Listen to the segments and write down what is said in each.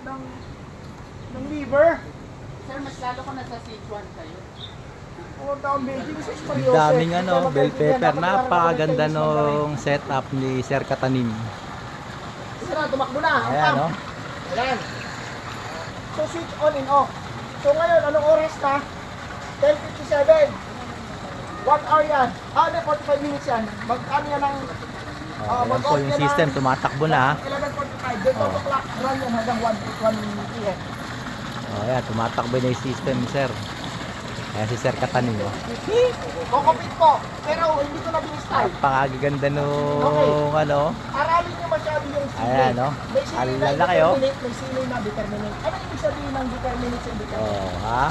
ng liver. Sir, mas lalo ko nasa Sichuan kayo. Ang daming bell pepper. Napakaganda nung setup ni Sir Katanim. Sira, tumakbo na. Ang Ayan, pump. no? Ayan. So switch on and off. So ngayon, anong oras na? 10:57. 1 hour yan. 45 minutes yan. Mag-ano yan ng... Ayan po yung system. Tumatakbo na. 11:45. Then Oh. clock run yan hanggang 1 p.m. Ayan, tumatakbo na yung system, Sir. Ayan si Sir Katanim. Kokopit po. Pero hindi ko na binistay. Napakaganda nung Aralin nyo masyado yung silay. Ayan, no? May silay na Alala kayo? determinate, may silay na determinate. Ano ibig sabihin ng determinate and determinate? Oh, ha?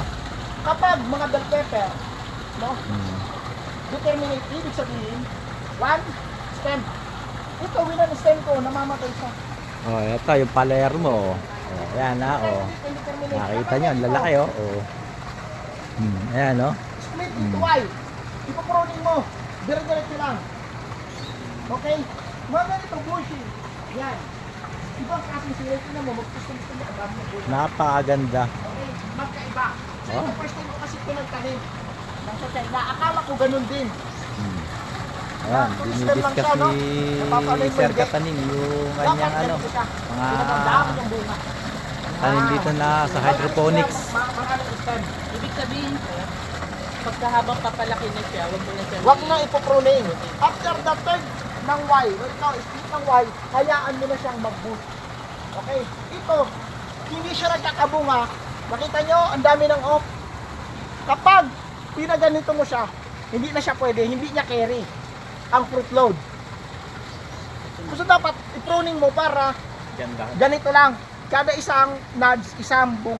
Kapag mga bell pepper, no? Hmm. Determinate, ibig sabihin, one, stem. Ito, winan stem ko, namamatay siya. Oh, ito yung Palermo. Oh, ayan na, oh. Nakita nyo, ang lalaki, oh. Oh. Ayan, no? Split into Y. Ipaproning mo. Dire-diretso lang. Okay? Mga ganito, bushing. Yan. Ibang klaseng silay. Tingnan mo, magpustong-pustong mo. Ang dami ng buhay. Napakaganda. Okay? Magkaiba. So, Oh. ito first time ko kasi pinagtanim. Nasa China. Akala ko ganun din. Ayan, dinidiscuss ni Sir Katanim yung kanyang Pinagandaan yung bunga. tanim dito na sa hydroponics. Maraming stem. Ibig sabihin, sir, pagkahabang papalaki na siya, huwag mo na siya. Huwag na ipopruning. After the third ng Y, split ng Y, hayaan mo na siyang mag-boost. Okay? Ito, hindi siya nagkakabunga. Makita nyo, ang dami ng off. Kapag pinaganito mo siya, hindi na siya pwede, hindi niya carry ang fruit load. So dapat i-pruning mo para Ganda. ganito lang. Kada isang nodes, isang bunga.